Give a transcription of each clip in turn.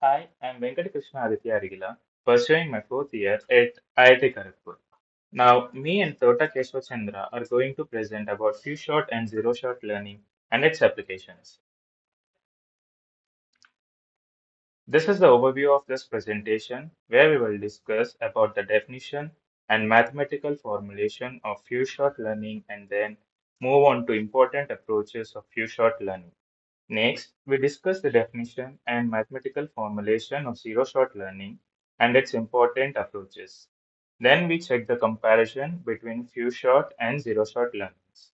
Hi, I'm Venkata Krishna Aditya Arigila, pursuing my fourth year at IIT Kharagpur. Now, me and Thota Kesava Chandra are going to present about few shot and zero shot learning and its applications. This is the overview of this presentation where we will discuss about the definition and mathematical formulation of few shot learning and then move on to important approaches of few shot learning. Next, we discuss the definition and mathematical formulation of zero-shot learning and its important approaches. Then we check the comparison between few-shot and zero-shot learnings.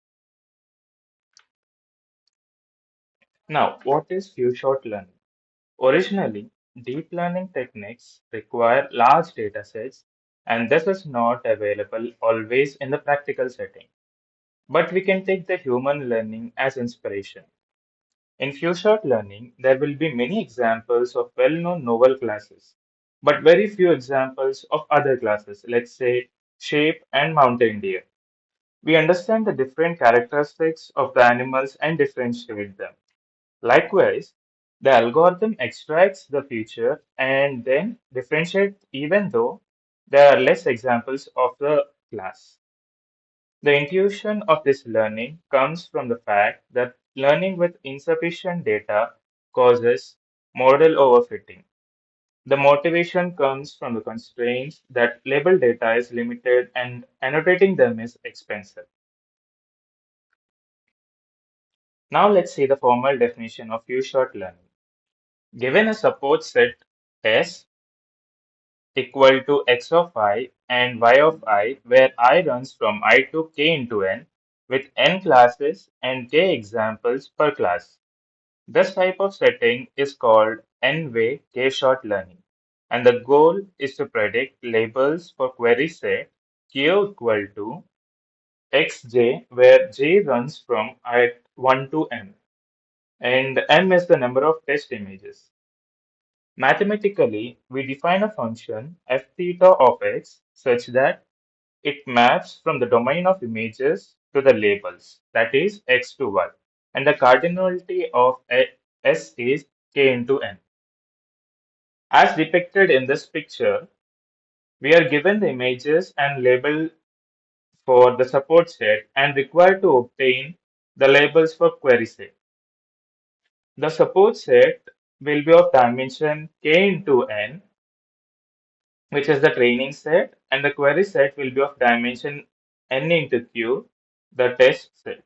Now, what is few-shot learning? Originally, deep learning techniques require large data sets, and this is not available always in the practical setting. But we can take the human learning as inspiration. In few-shot learning, there will be many examples of well-known novel classes, but very few examples of other classes, let's say shape and mountain deer. We understand the different characteristics of the animals and differentiate them. Likewise, the algorithm extracts the feature and then differentiates even though there are less examples of the class. The intuition of this learning comes from the fact that learning with insufficient data causes model overfitting. The motivation comes from the constraints that label data is limited and annotating them is expensive. Now let's see the formal definition of few-shot learning. Given a support set S equal to x of I and y of I, where I runs from I to k into n, with n classes and k examples per class. This type of setting is called n-way k-shot learning, and the goal is to predict labels for query set q equal to xj, where j runs from I1 to m, and m is the number of test images. Mathematically, we define a function f theta of x such that it maps from the domain of images to the labels, that is x to y, and the cardinality of S is k into n. As depicted in this picture, we are given the images and label for the support set and required to obtain the labels for query set. The support set will be of dimension k into n, which is the training set, and the query set will be of dimension n into q, the test set.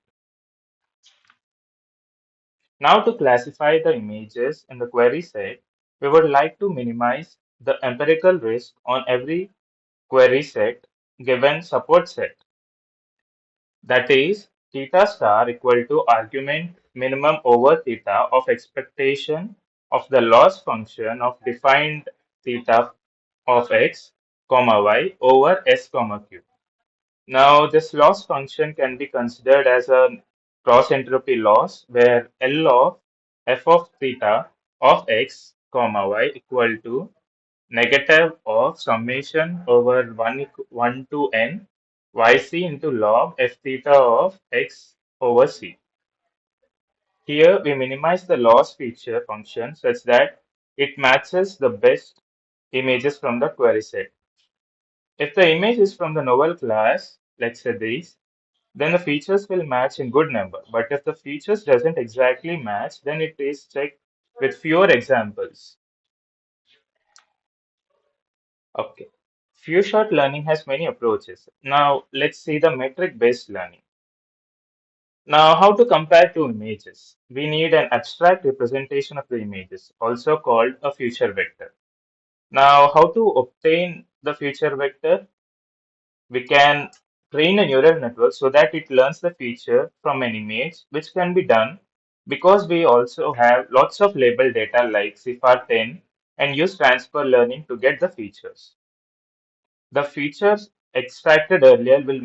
Now to classify the images in the query set, we would like to minimize the empirical risk on every query set given support set. That is, theta star equal to argument minimum over theta of expectation of the loss function of defined theta of x, comma y over s, comma q. Now, this loss function can be considered as a cross entropy loss where L of f of theta of x, comma y equal to negative of summation over 1 to n yc into log f theta of x over c. Here we minimize the loss feature function such that it matches the best images from the query set. If the image is from the novel class, let's say this, then the features will match in good number. But if the features doesn't exactly match, then it is checked with fewer examples. Okay. Few shot learning has many approaches. Now let's see the metric based learning. Now how to compare two images? We need an abstract representation of the images, also called a feature vector. Now how to obtain the feature vector? We can train a neural network so that it learns the feature from an image, which can be done because we also have lots of label data like CIFAR10 and use transfer learning to get the features. The features extracted earlier will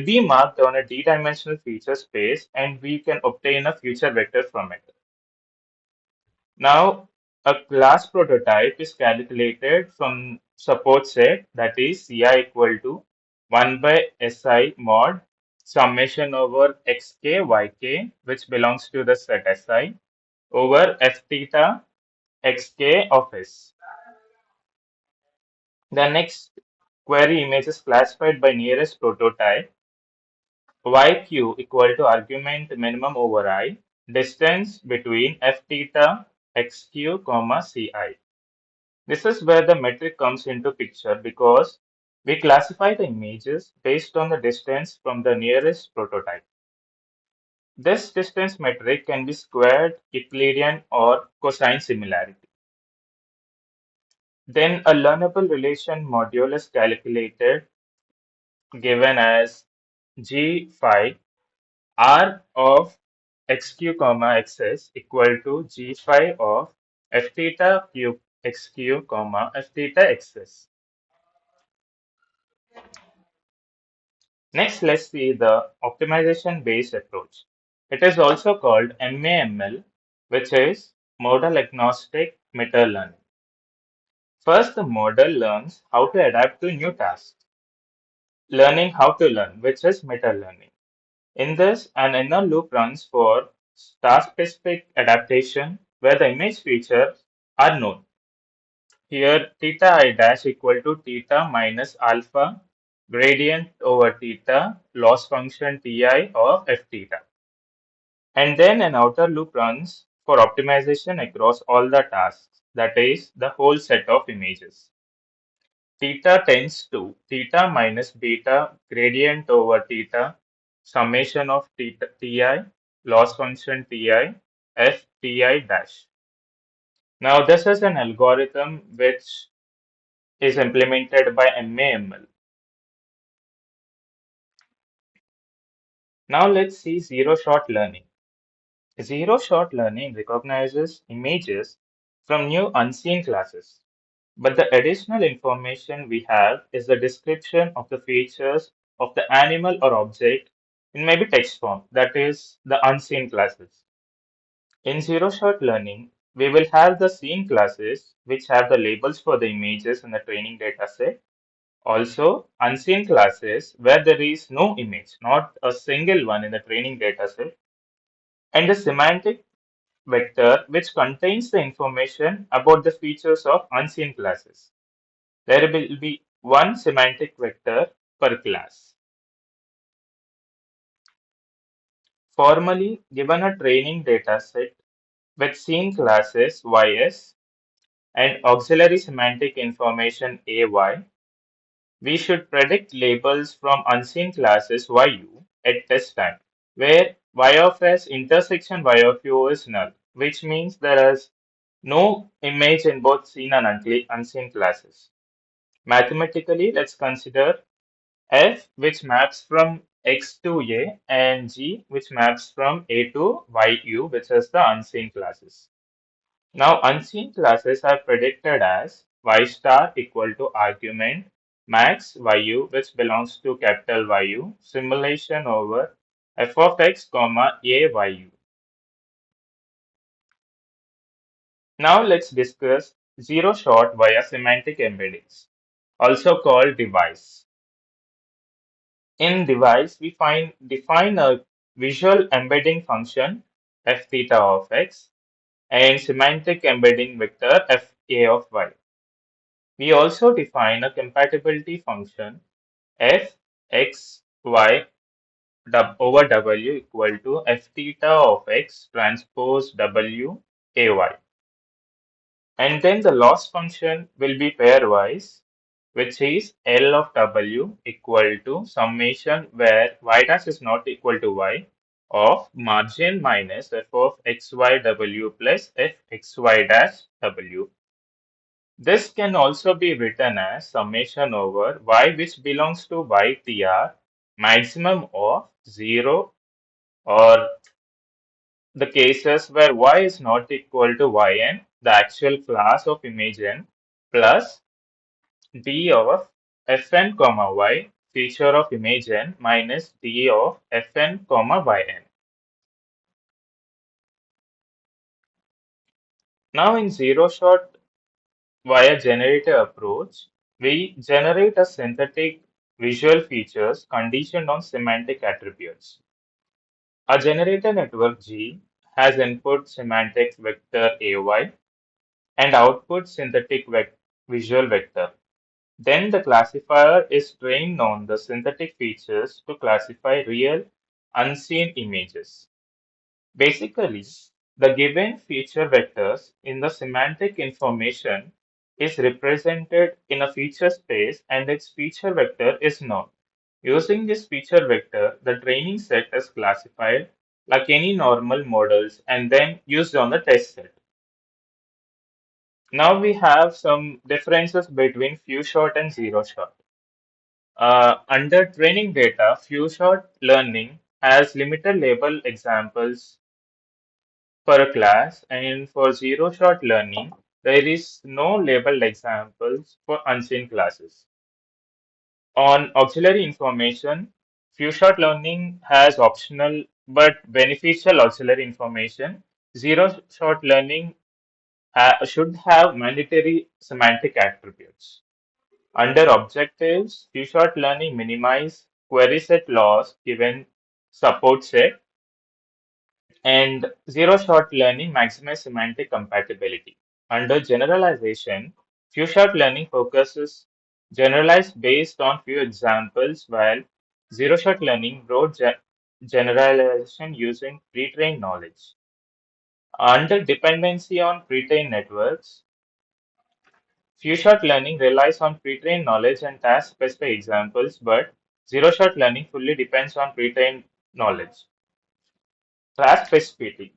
be marked on a d-dimensional feature space and we can obtain a feature vector from it. Now, a class prototype is calculated from support set, that is Ci equal to 1 by Si mod summation over xk yk, which belongs to the set Si, over f theta xk of s. The next query image is classified by nearest prototype yq equal to argument minimum over I, distance between f theta xq comma ci. This is where the metric comes into picture because we classify the images based on the distance from the nearest prototype. This distance metric can be squared, Euclidean, or cosine similarity. Then a learnable relation module is calculated given as g phi r of xq comma xs equal to g phi of f theta cube xq comma f theta xs. Next, let's see the optimization based approach. It is also called MAML, which is model agnostic meta learning. First, the model learns how to adapt to new tasks, learning how to learn, which is meta learning. In this, an inner loop runs for task specific adaptation where the image features are known. Here, theta I dash equal to theta minus alpha gradient over theta loss function ti of f theta. And then an outer loop runs for optimization across all the tasks, that is, the whole set of images. Theta tends to theta minus beta gradient over theta summation of theta ti loss function ti f ti dash. Now, this is an algorithm which is implemented by MAML. Now, let's see zero shot learning. Zero shot learning recognizes images from new unseen classes. But the additional information we have is the description of the features of the animal or object in maybe text form, that is, the unseen classes. In zero shot learning, we will have the seen classes which have the labels for the images in the training data set. Also, unseen classes where there is no image, not a single one in the training data set, and the semantic vector which contains the information about the features of unseen classes. There will be one semantic vector per class. Formally, given a training dataset with seen classes ys and auxiliary semantic information ay, we should predict labels from unseen classes yu at test time, where y of s intersection y of u is null, which means there is no image in both seen and unseen classes. Mathematically, let's consider F which maps from X to A and G which maps from A to YU, which is the unseen classes. Now unseen classes are predicted as Y star equal to argument max YU which belongs to capital YU simulation over F of X comma AYU. Now let's discuss zero shot via semantic embeddings, also called device. In device, we define a visual embedding function f theta of x and semantic embedding vector f a of y. We also define a compatibility function f x y over w equal to f theta of x transpose w a y. And then the loss function will be pairwise, which is L of W equal to summation where y dash is not equal to y of margin minus f of xy w plus f xy dash w. This can also be written as summation over y which belongs to y tr maximum of 0 or the cases where y is not equal to yn, the actual class of image n, plus d of fn comma y, feature of image n, minus d of fn comma yn. Now in zero shot via generator approach, we generate a synthetic visual features conditioned on semantic attributes. A generator network G has input semantic vector ay and output synthetic visual vector. Then the classifier is trained on the synthetic features to classify real unseen images. Basically, the given feature vectors in the semantic information is represented in a feature space and its feature vector is known. Using this feature vector, the training set is classified like any normal models and then used on the test set. Now we have some differences between few shot and zero shot. Under training data, few shot learning has limited label examples for a class, and for zero shot learning, there is no labeled examples for unseen classes. On auxiliary information, few shot learning has optional but beneficial auxiliary information. Zero shot learning should have mandatory semantic attributes. Under objectives, few shot learning minimize query set loss given support set, and zero-shot learning maximize semantic compatibility. Under generalization, few-shot learning focuses generalized based on few examples, while zero-shot learning broad generalization using pre-trained knowledge. Under dependency on pre-trained networks, few-shot learning relies on pre-trained knowledge and task-specific examples, but zero-shot learning fully depends on pre-trained knowledge. Task specificity.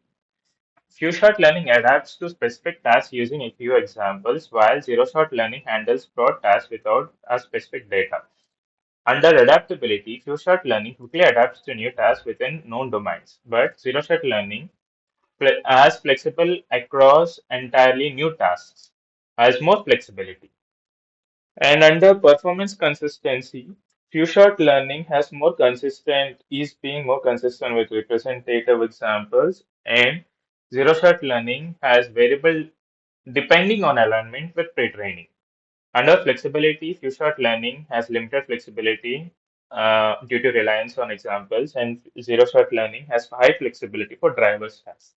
Few-shot learning adapts to specific tasks using a few examples, while zero-shot learning handles broad tasks without a specific data. Under adaptability, few-shot learning quickly adapts to new tasks within known domains, but zero-shot learning has flexible across entirely new tasks, has more flexibility. And under performance consistency, few-shot learning has more consistent, is being more consistent with representative examples, and zero-shot learning has variable depending on alignment with pre-training. Under flexibility, few-shot learning has limited flexibility due to reliance on examples, and zero-shot learning has high flexibility for drivers tasks.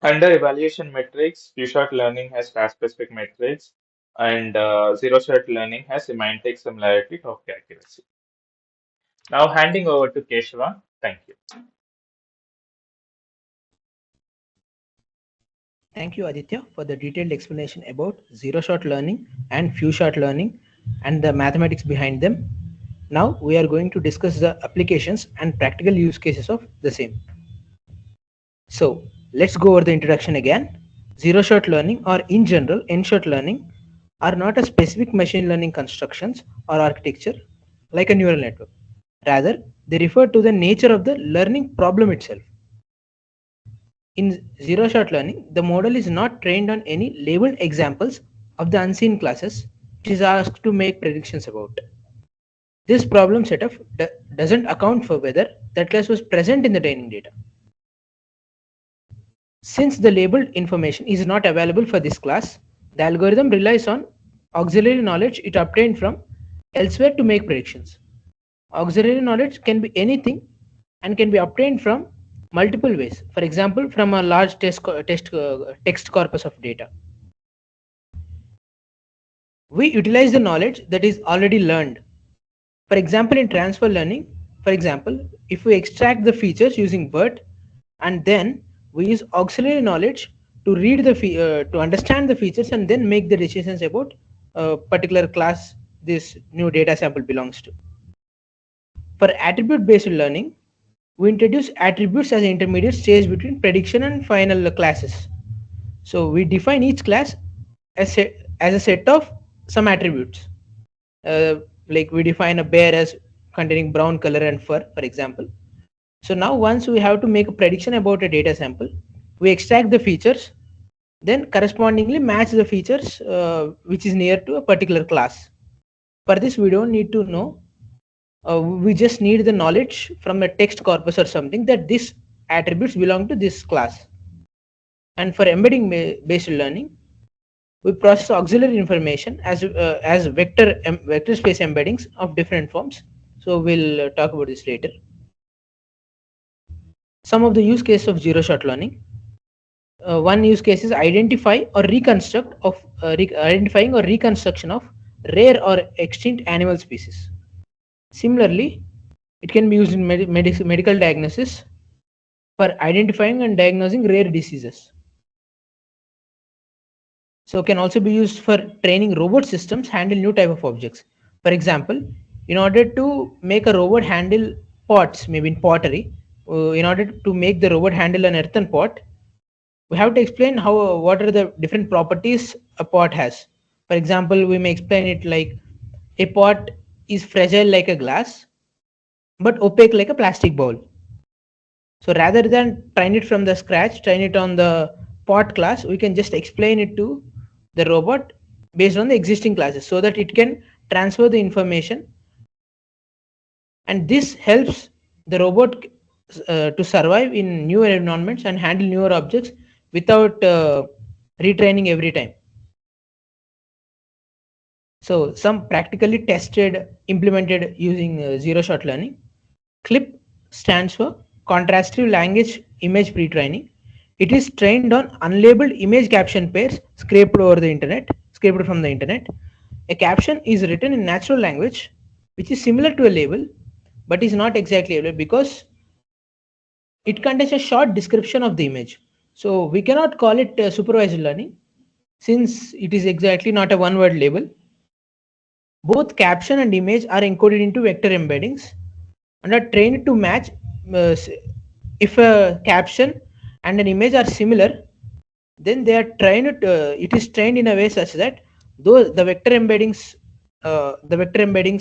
Under evaluation metrics, few-shot learning has task-specific metrics, and zero-shot learning has semantic similarity to accuracy. Now handing over to Kesava. Thank you. Thank you, Aditya, for the detailed explanation about zero-shot learning and few-shot learning and the mathematics behind them. Now we are going to discuss the applications and practical use cases of the same. So let's go over the introduction again. Zero-shot learning, or in general N-shot learning, are not a specific machine learning constructions or architecture like a neural network. Rather, they refer to the nature of the learning problem itself. In zero-shot learning, the model is not trained on any labeled examples of the unseen classes it is asked to make predictions about. This problem setup doesn't account for whether that class was present in the training data. Since the labeled information is not available for this class, the algorithm relies on auxiliary knowledge it obtained from elsewhere to make predictions. Auxiliary knowledge can be anything and can be obtained from multiple ways. For example, from a large text corpus of data. We utilize the knowledge that is already learned. For example, in transfer learning, if we extract the features using BERT and then we use auxiliary knowledge to read to understand the features and then make the decisions about a particular class this new data sample belongs to. For attribute based learning, we introduce attributes as an intermediate stage between prediction and final classes. So we define each class as a set of some attributes. Like we define a bear as containing brown color and fur, for example. So now once we have to make a prediction about a data sample, we extract the features, then correspondingly match the features which is near to a particular class. For this, we don't need to know. We just need the knowledge from a text corpus or something that these attributes belong to this class. And for embedding based learning, we process auxiliary information as vector space embeddings of different forms. So we'll talk about this later. Some of the use cases of zero shot learning. One use case is identifying or reconstruction of rare or extinct animal species. Similarly, it can be used in medical diagnosis for identifying and diagnosing rare diseases. So can also be used for training robot systems handle new type of objects. For example, in order to make a robot handle pots, maybe in pottery, in order to make the robot handle an earthen pot, we have to explain how what are the different properties a pot has. For example, we may explain it like a pot is fragile like a glass, but opaque like a plastic bowl. So rather than train it from the scratch, train it on the pot class, we can just explain it to the robot based on the existing classes so that it can transfer the information, and this helps the robot to survive in new environments and handle newer objects without retraining every time. So some practically tested implemented using zero shot learning. CLIP stands for contrastive language image pre-training. It is trained on unlabeled image caption pairs scraped from the internet. A caption is written in natural language which is similar to a label but is not exactly a label because it contains a short description of the image. So we cannot call it supervised learning since it is exactly not a one word label. Both caption and image are encoded into vector embeddings and are trained to match. If a caption and an image are similar, then they are trained. It is trained in a way such that those the vector embeddings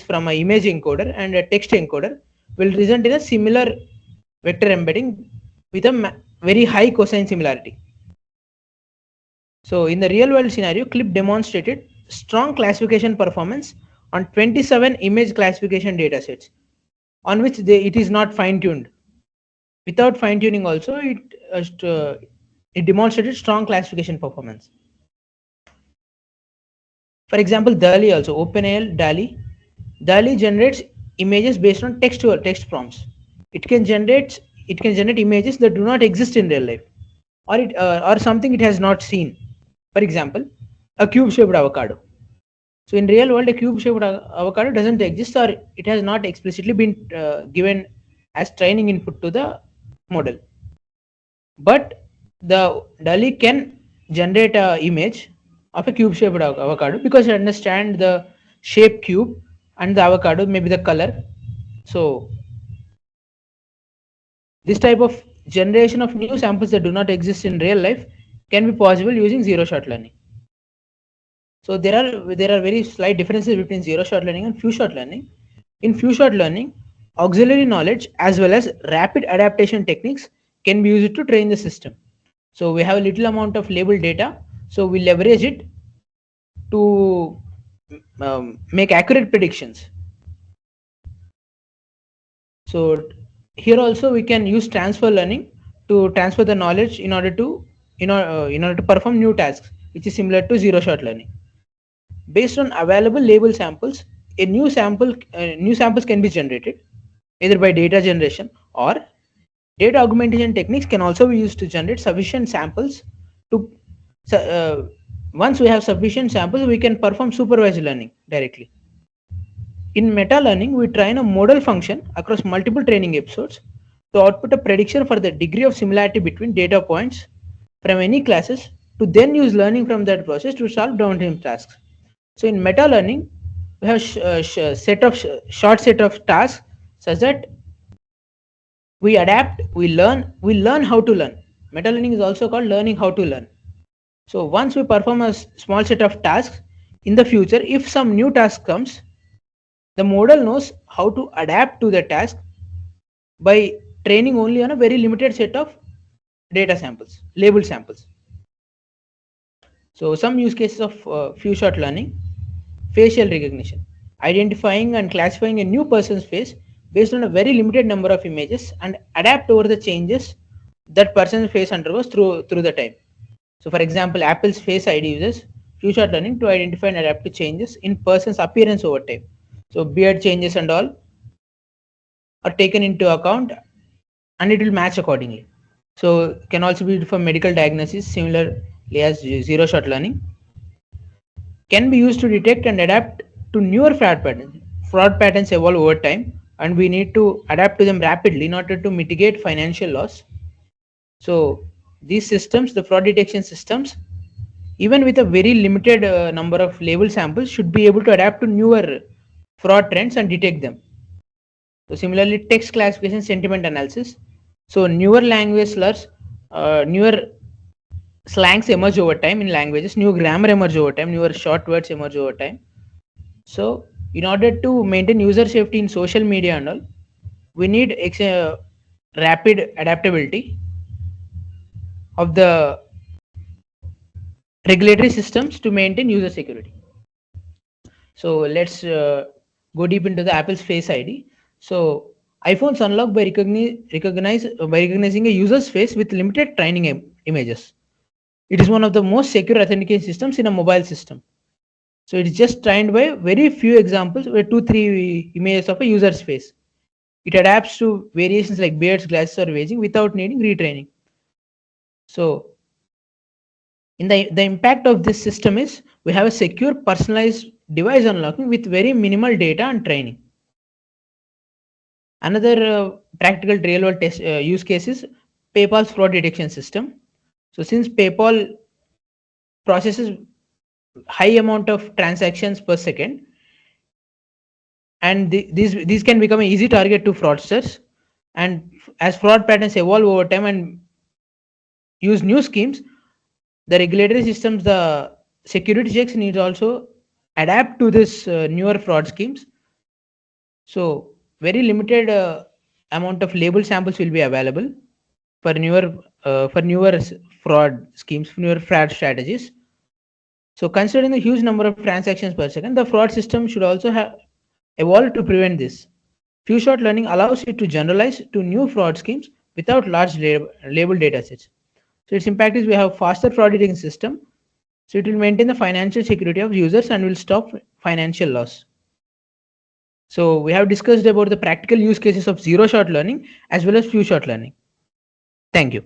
from an image encoder and a text encoder will result in a similar vector embedding with a very high cosine similarity. So in the real world scenario, CLIP demonstrated strong classification performance on 27 image classification datasets on which it is not fine tuned. Without fine tuning also, it demonstrated strong classification performance. For example, DALI also, OpenAI DALI. DALI generates images based on text prompts. It can generate images that do not exist in real life, or something it has not seen. For example, a cube-shaped avocado. So in real world, a cube-shaped avocado doesn't exist, or it has not explicitly been given as training input to the model. But the DALI can generate a image of a cube-shaped avocado because it understands the shape cube and the avocado, maybe the color. So this type of generation of new samples that do not exist in real life can be possible using zero-shot learning. So there are very slight differences between zero-shot learning and few-shot learning. In few-shot learning, auxiliary knowledge as well as rapid adaptation techniques can be used to train the system. So we have a little amount of labeled data, so we leverage it to make accurate predictions. So here also we can use transfer learning to transfer the knowledge in order to perform new tasks, which is similar to zero-shot learning. Based on available label samples, new samples can be generated either by data generation or data augmentation techniques can also be used to generate sufficient samples to once we have sufficient samples, we can perform supervised learning directly. In meta learning, we train a model function across multiple training episodes to output a prediction for the degree of similarity between data points from any classes to then use learning from that process to solve downstream tasks. So in meta learning, we have short set of tasks such that we adapt, we learn how to learn. Meta learning is also called learning how to learn. So once we perform a small set of tasks, in the future, if some new task comes, the model knows how to adapt to the task by training only on a very limited set of data samples, labeled samples. So some use cases of few shot learning: facial recognition, identifying and classifying a new person's face based on a very limited number of images and adapt over the changes that person's face undergoes through the time. So for example, Apple's Face ID uses few shot learning to identify and adapt to changes in person's appearance over time. So beard changes and all are taken into account and it will match accordingly. So can also be for medical diagnosis, similarly as zero shot learning, can be used to detect and adapt to newer fraud patterns. Fraud patterns evolve over time, and we need to adapt to them rapidly in order to mitigate financial loss. So these systems, the fraud detection systems, even with a very limited number of label samples, should be able to adapt to newer fraud trends and detect them. So similarly, text classification, sentiment analysis. So newer language slurs, newer slangs emerge over time in languages, new grammar emerge over time, newer short words emerge over time. So in order to maintain user safety in social media and all, we need rapid adaptability of the regulatory systems to maintain user security. So let's go deep into the Apple's Face ID. So iPhones unlock by recognizing a user's face with limited training images. It is one of the most secure authentication systems in a mobile system. So it is just trained by very few examples where 2-3 images of a user's face. It adapts to variations like beards, glasses, or aging without needing retraining. So in the impact of this system is we have a secure personalized device unlocking with very minimal data and training. Another practical real world test use case is PayPal's fraud detection system. So since PayPal processes high amount of transactions per second, and these can become an easy target to fraudsters, and as fraud patterns evolve over time and use new schemes, the regulatory systems, the security checks need also adapt to this newer fraud schemes. So very limited amount of label samples will be available for newer fraud schemes, newer fraud strategies. So considering the huge number of transactions per second, the fraud system should also have evolved to prevent this. Few shot learning allows it to generalize to new fraud schemes without large label datasets. So its impact is we have faster fraud detection system. So it will maintain the financial security of users and will stop financial loss. So we have discussed about the practical use cases of zero shot learning as well as few shot learning. Thank you.